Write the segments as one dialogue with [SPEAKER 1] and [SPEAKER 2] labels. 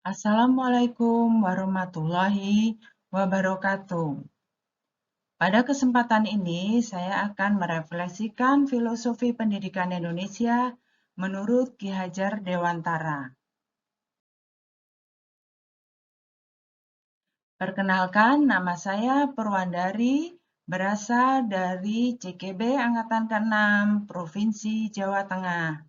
[SPEAKER 1] Assalamualaikum warahmatullahi wabarakatuh. Pada kesempatan ini, saya akan merefleksikan filosofi pendidikan Indonesia menurut Ki Hajar Dewantara. Perkenalkan, nama saya Purwandari, berasal dari CKB Angkatan ke-6, Provinsi Jawa Tengah.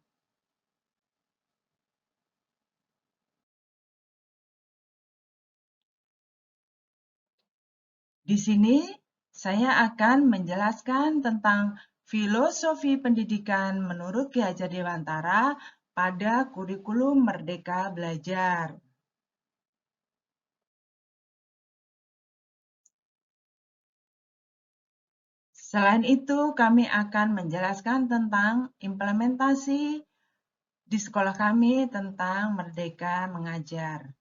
[SPEAKER 1] Di sini saya akan menjelaskan tentang filosofi pendidikan menurut Ki Hajar Dewantara pada kurikulum Merdeka Belajar. Selain itu, kami akan menjelaskan tentang implementasi di sekolah kami tentang Merdeka Mengajar.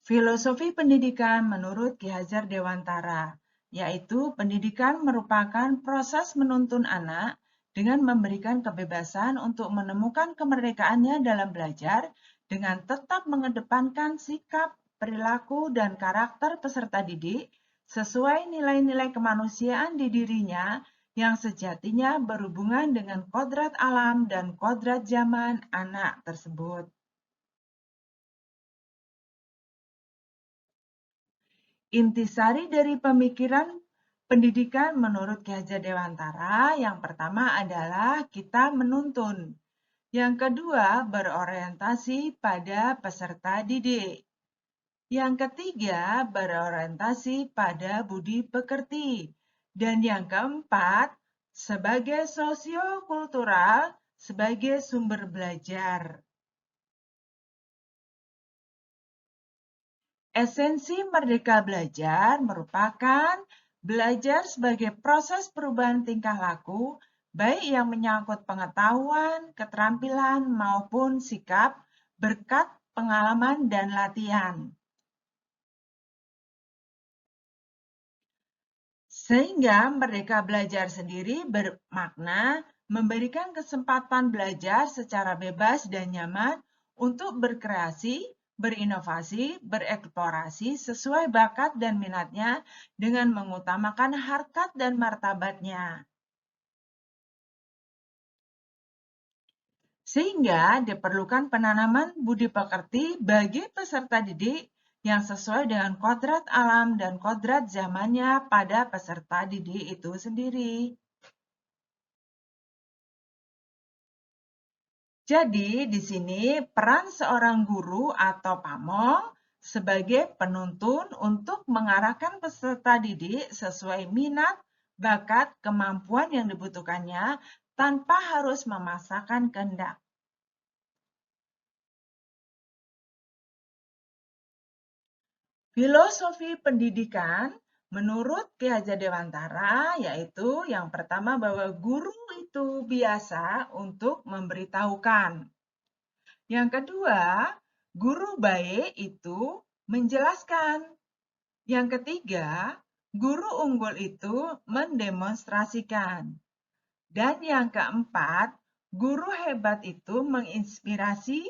[SPEAKER 1] Filosofi pendidikan menurut Ki Hajar Dewantara, yaitu pendidikan merupakan proses menuntun anak dengan memberikan kebebasan untuk menemukan kemerdekaannya dalam belajar dengan tetap mengedepankan sikap, perilaku, dan karakter peserta didik sesuai nilai-nilai kemanusiaan di dirinya yang sejatinya berhubungan dengan kodrat alam dan kodrat zaman anak tersebut. Intisari dari pemikiran pendidikan menurut Ki Hajar Dewantara, yang pertama adalah kita menuntun. Yang kedua, berorientasi pada peserta didik. Yang ketiga, berorientasi pada budi pekerti. Dan yang keempat, sebagai sosiokultural, sebagai sumber belajar. Esensi Merdeka Belajar merupakan belajar sebagai proses perubahan tingkah laku, baik yang menyangkut pengetahuan, keterampilan, maupun sikap berkat pengalaman dan latihan. Sehingga Merdeka Belajar sendiri bermakna memberikan kesempatan belajar secara bebas dan nyaman untuk berkreasi, berinovasi, bereksplorasi sesuai bakat dan minatnya dengan mengutamakan harkat dan martabatnya. Sehingga diperlukan penanaman budi pekerti bagi peserta didik yang sesuai dengan kodrat alam dan kodrat zamannya pada peserta didik itu sendiri. Jadi, di sini peran seorang guru atau pamong sebagai penuntun untuk mengarahkan peserta didik sesuai minat, bakat, kemampuan yang dibutuhkannya tanpa harus memaksakan kehendak. Filosofi pendidikan menurut Ki Hajar Dewantara yaitu yang pertama bahwa guru itu biasa untuk memberitahukan. Yang kedua, guru baik itu menjelaskan. Yang ketiga, guru unggul itu mendemonstrasikan. Dan yang keempat, guru hebat itu menginspirasi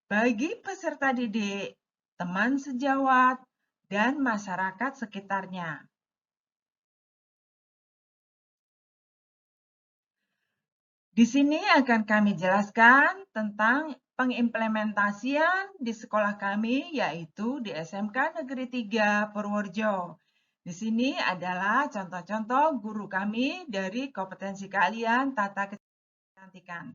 [SPEAKER 1] bagi peserta didik, teman sejawat, dan masyarakat sekitarnya. Di sini akan kami jelaskan tentang pengimplementasian di sekolah kami, yaitu di SMK Negeri 3 Purworejo. Di sini adalah contoh-contoh guru kami dari kompetensi keahlian tata kecantikan.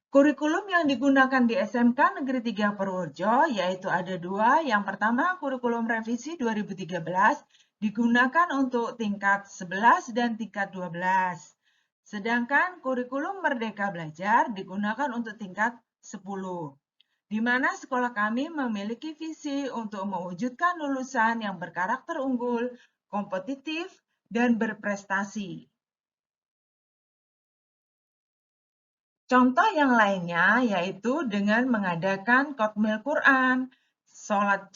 [SPEAKER 1] Kurikulum yang digunakan di SMK Negeri 3 Purworejo yaitu ada dua. Yang pertama, kurikulum revisi 2013 digunakan untuk tingkat 11 dan tingkat 12. Sedangkan kurikulum Merdeka Belajar digunakan untuk tingkat 10. Di mana sekolah kami memiliki visi untuk mewujudkan lulusan yang berkarakter unggul, kompetitif, dan berprestasi. Contoh yang lainnya yaitu dengan mengadakan Qotmil Quran, sholat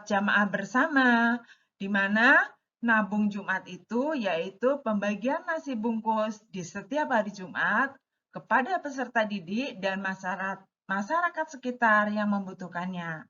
[SPEAKER 1] jamaah bersama, di mana Nabung Jumat itu yaitu pembagian nasi bungkus di setiap hari Jumat kepada peserta didik dan masyarakat sekitar yang membutuhkannya.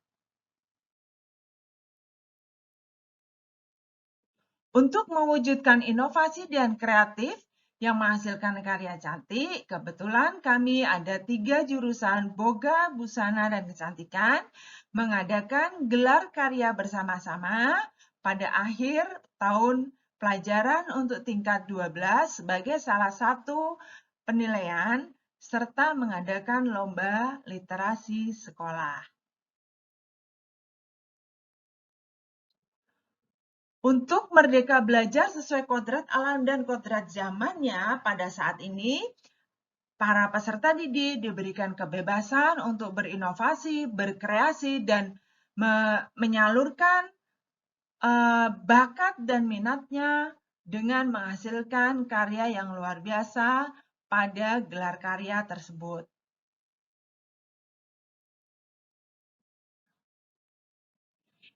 [SPEAKER 1] Untuk mewujudkan inovasi dan kreatif yang menghasilkan karya cantik, kebetulan kami ada 3 jurusan Boga, Busana, dan Kecantikan mengadakan gelar karya bersama-sama pada akhir tahun pelajaran untuk tingkat 12 sebagai salah satu penilaian serta mengadakan lomba literasi sekolah. Untuk merdeka belajar sesuai kodrat alam dan kodrat zamannya pada saat ini, para peserta didik diberikan kebebasan untuk berinovasi, berkreasi, dan menyalurkan bakat dan minatnya dengan menghasilkan karya yang luar biasa pada gelar karya tersebut.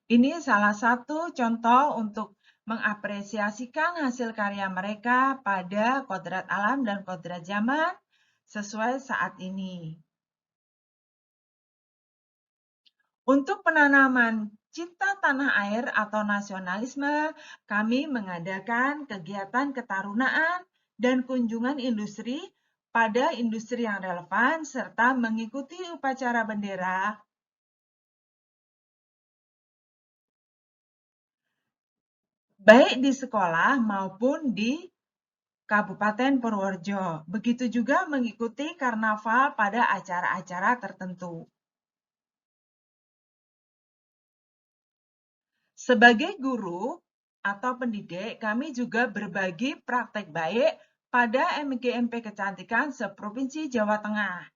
[SPEAKER 1] Ini salah satu contoh untuk mengapresiasikan hasil karya mereka pada kodrat alam dan kodrat zaman sesuai saat ini. Untuk penanaman cinta tanah air atau nasionalisme, kami mengadakan kegiatan ketarunaan dan kunjungan industri pada industri yang relevan serta mengikuti upacara bendera baik di sekolah maupun di Kabupaten Purworejo. Begitu juga mengikuti karnaval pada acara-acara tertentu. Sebagai guru atau pendidik, kami juga berbagi praktek baik pada MGMP Kecantikan seprovinsi Jawa Tengah.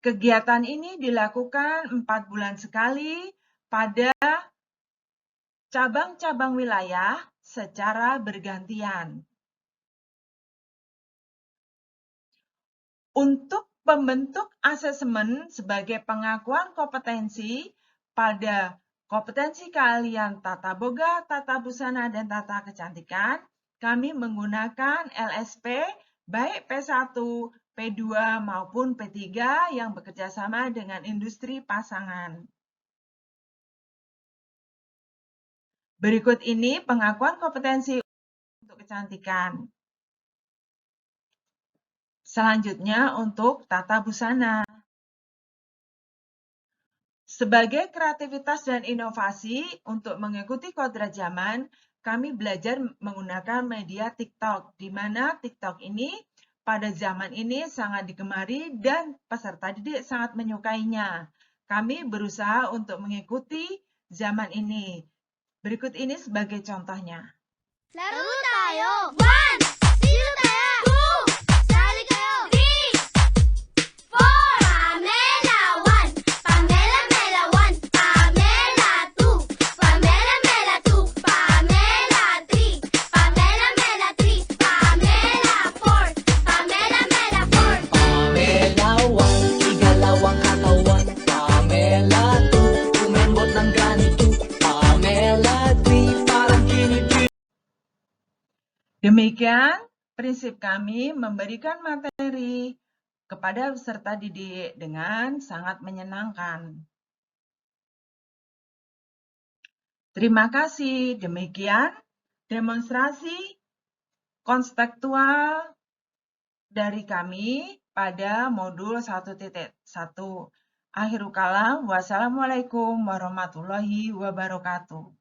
[SPEAKER 1] Kegiatan ini dilakukan 4 bulan sekali pada cabang-cabang wilayah secara bergantian. Untuk pembentuk asesmen sebagai pengakuan kompetensi pada kompetensi keahlian tata boga, tata busana, dan tata kecantikan, kami menggunakan LSP baik P1, P2, maupun P3 yang bekerjasama dengan industri pasangan. Berikut ini pengakuan kompetensi untuk kecantikan. Selanjutnya untuk tata busana. Sebagai kreativitas dan inovasi untuk mengikuti kodrat zaman, kami belajar menggunakan media TikTok, di mana TikTok ini pada zaman ini sangat digemari dan peserta didik sangat menyukainya. Kami berusaha untuk mengikuti zaman ini. Berikut ini sebagai contohnya.
[SPEAKER 2] Laro tayo! 1! Sino tayo? 2! Sali kayo! 3! 4! Pamela 1! Pamela Mela 1! Pamela 2! Pamela Mela 2! Pamela 3! Pamela Mela 3! Pamela 4! Pamela Mela 4!
[SPEAKER 3] Pamela 1, igalawang katawan. Pamela 2, umembot ng ganito. Pamela 3, parang kinipin.
[SPEAKER 1] Demikian prinsip kami memberikan materi kepada peserta didik dengan sangat menyenangkan. Terima kasih. Demikian demonstrasi konseptual dari kami pada modul 1.1. Akhirul kalam, wassalamualaikum warahmatullahi wabarakatuh.